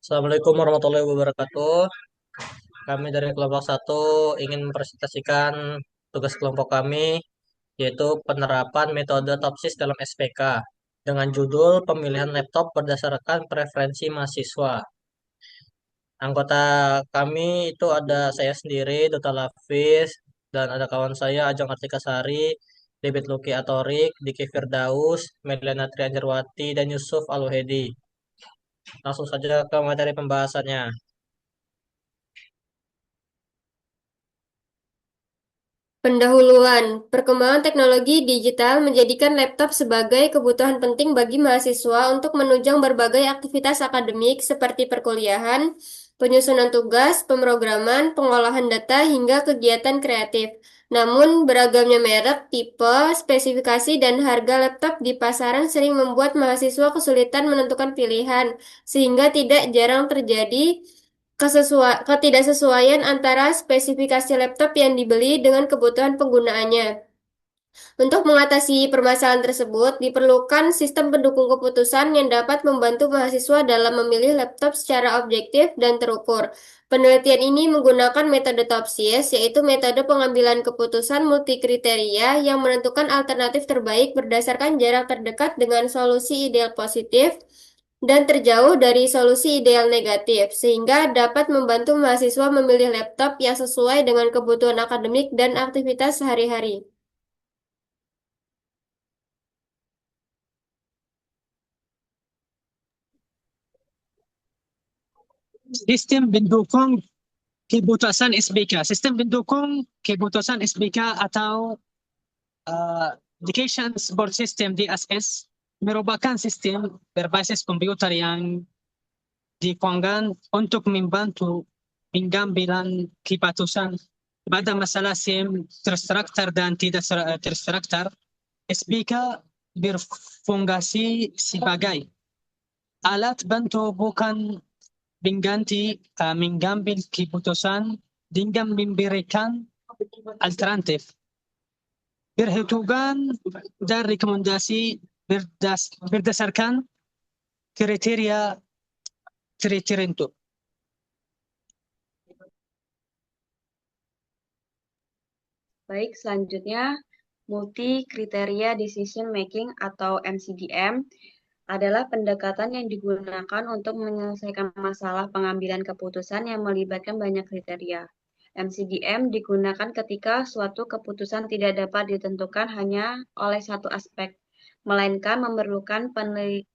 Assalamualaikum warahmatullahi wabarakatuh. Kami dari kelompok satu ingin mempresentasikan tugas kelompok kami, yaitu penerapan metode TOPSIS dalam SPK dengan judul pemilihan laptop berdasarkan preferensi mahasiswa. Anggota kami itu ada saya sendiri, Dota Lafis, dan ada kawan saya Ajeng Artika Sari, David Luki Atorik, Diki Firdaus, Medlena Trianjarwati, dan Yusuf Aluhedi. Langsung saja ke materi pembahasannya. Pendahuluan, perkembangan teknologi digital menjadikan laptop sebagai kebutuhan penting bagi mahasiswa untuk menunjang berbagai aktivitas akademik seperti perkuliahan, penyusunan tugas, pemrograman, pengolahan data, hingga kegiatan kreatif. Namun, beragamnya merek, tipe, spesifikasi, dan harga laptop di pasaran sering membuat mahasiswa kesulitan menentukan pilihan, sehingga tidak jarang terjadi ketidaksesuaian antara spesifikasi laptop yang dibeli dengan kebutuhan penggunaannya. Untuk mengatasi permasalahan tersebut, diperlukan sistem pendukung keputusan yang dapat membantu mahasiswa dalam memilih laptop secara objektif dan terukur. Penelitian ini menggunakan metode TOPSIS, yaitu metode pengambilan keputusan multikriteria yang menentukan alternatif terbaik berdasarkan jarak terdekat dengan solusi ideal positif dan terjauh dari solusi ideal negatif, sehingga dapat membantu mahasiswa memilih laptop yang sesuai dengan kebutuhan akademik dan aktivitas sehari-hari. Sistem pendukung keputusan SPK. Sistem pendukung keputusan SPK atau Education Support System DSS merupakan sistem berbasis komputer yang dikembangkan untuk membantu pengambilan keputusan pada masalah SIM terstruktur dan tidak terstruktur. SPK berfungsi sebagai alat bantu bukan pengganti mengambil keputusan dengan memberikan alternatif perhitungan dan rekomendasi berdasarkan kriteria tertentu. Baik, selanjutnya multi kriteria decision making atau MCDM adalah pendekatan yang digunakan untuk menyelesaikan masalah pengambilan keputusan yang melibatkan banyak kriteria. MCDM digunakan ketika suatu keputusan tidak dapat ditentukan hanya oleh satu aspek, melainkan memerlukan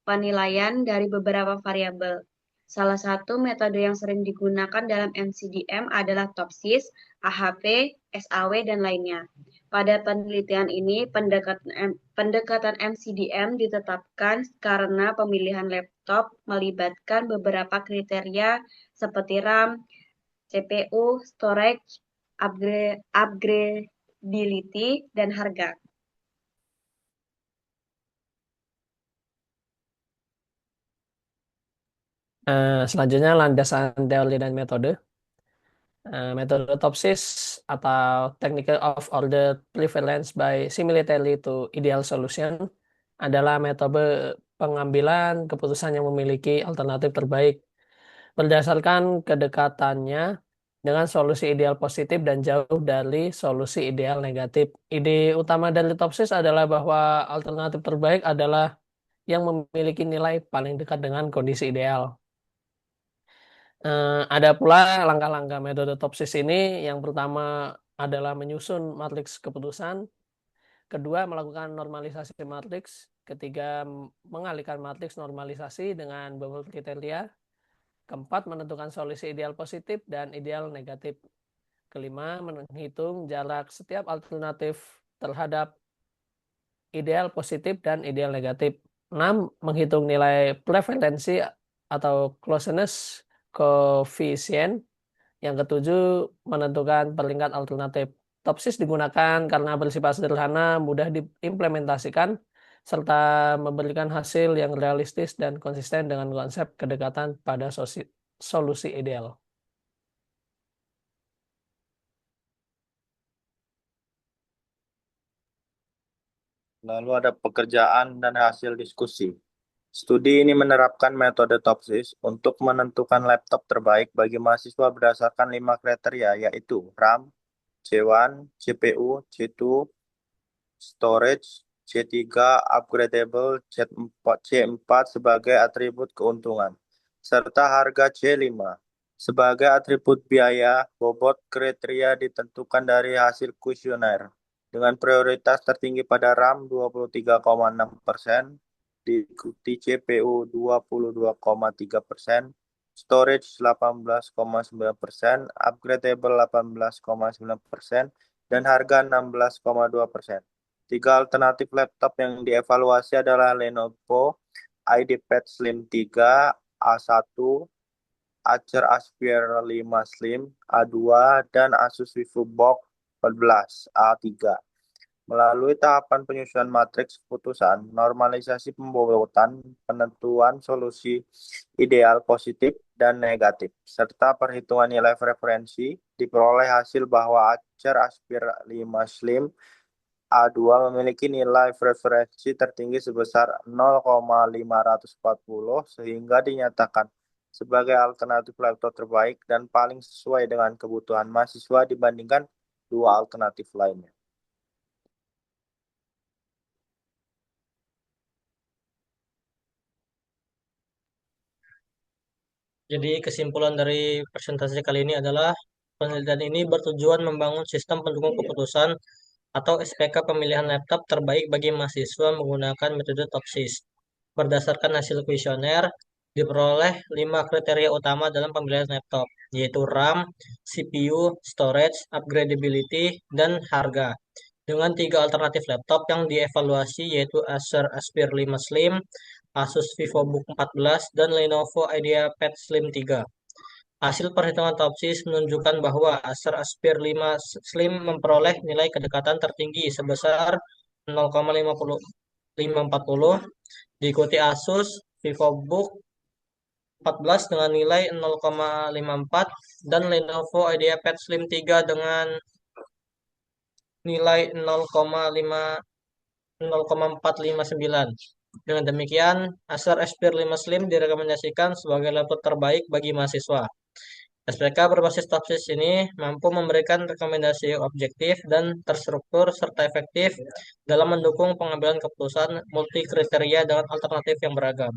penilaian dari beberapa variabel. Salah satu metode yang sering digunakan dalam MCDM adalah TOPSIS, AHP, SAW, dan lainnya. Pada penelitian ini, pendekatan MCDM ditetapkan karena pemilihan laptop melibatkan beberapa kriteria seperti RAM, CPU, storage, upgradability, dan harga. Selanjutnya landasan teori dan metode. Metode TOPSIS atau Technical of Order Prevalence by Similarity to Ideal Solution adalah metode pengambilan keputusan yang memiliki alternatif terbaik berdasarkan kedekatannya dengan solusi ideal positif dan jauh dari solusi ideal negatif. Ide utama dari TOPSIS adalah bahwa alternatif terbaik adalah yang memiliki nilai paling dekat dengan kondisi ideal. Ada pula langkah-langkah metode TOPSIS ini. Yang pertama adalah menyusun matriks keputusan. Kedua, melakukan normalisasi matriks. Ketiga, mengalihkan matriks normalisasi dengan beberapa kriteria. Keempat, menentukan solusi ideal positif dan ideal negatif. Kelima, menghitung jarak setiap alternatif terhadap ideal positif dan ideal negatif. 6. Menghitung nilai prevalensi atau closeness coefficient. Yang ketujuh, menentukan peringkat alternatif. TOPSIS digunakan karena bersifat sederhana, mudah diimplementasikan, serta memberikan hasil yang realistis dan konsisten dengan konsep kedekatan pada solusi ideal. Lalu ada pekerjaan dan hasil diskusi. Studi ini menerapkan metode TOPSIS untuk menentukan laptop terbaik bagi mahasiswa berdasarkan 5 kriteria, yaitu RAM, C1, CPU, C2, storage, C3, upgradable, C4 sebagai atribut keuntungan, serta harga C5. Sebagai atribut biaya, bobot kriteria ditentukan dari hasil kuesioner, dengan prioritas tertinggi pada RAM 23,6%, diikuti CPU 22,3%, storage 18,9%, upgradable 18,9%, dan harga 16,2%. Tiga alternatif laptop yang dievaluasi adalah Lenovo IdeaPad Slim 3, A1, Acer Aspire 5 Slim, A2, dan Asus VivoBook 14, A3. Melalui tahapan penyusunan matriks keputusan, normalisasi pembobotan, penentuan solusi ideal positif dan negatif, serta perhitungan nilai referensi, diperoleh hasil bahwa Acer Aspire 5 Slim A2 memiliki nilai referensi tertinggi sebesar 0,540 sehingga dinyatakan sebagai alternatif laptop terbaik dan paling sesuai dengan kebutuhan mahasiswa dibandingkan dua alternatif lainnya. Jadi kesimpulan dari presentasi kali ini adalah penelitian ini bertujuan membangun sistem pendukung keputusan atau SPK pemilihan laptop terbaik bagi mahasiswa menggunakan metode TOPSIS. Berdasarkan hasil kuesioner, diperoleh 5 kriteria utama dalam pemilihan laptop, yaitu RAM, CPU, storage, upgradability, dan harga. Dengan 3 alternatif laptop yang dievaluasi yaitu Acer Aspire 5 Slim, Asus VivoBook 14, dan Lenovo IdeaPad Slim 3. Hasil perhitungan TOPSIS menunjukkan bahwa Acer Aspire 5 Slim memperoleh nilai kedekatan tertinggi sebesar 0,540, diikuti Asus VivoBook 14 dengan nilai 0,54 dan Lenovo IdeaPad Slim 3 dengan nilai 0,459. Dengan demikian, Acer Aspire 5 Slim direkomendasikan sebagai laptop terbaik bagi mahasiswa. SPK berbasis TOPSIS ini mampu memberikan rekomendasi objektif dan terstruktur serta efektif dalam mendukung pengambilan keputusan multi kriteria dengan alternatif yang beragam.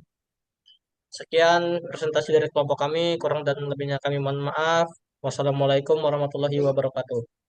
Sekian presentasi dari kelompok kami, kurang dan lebihnya kami mohon maaf. Wassalamualaikum warahmatullahi wabarakatuh.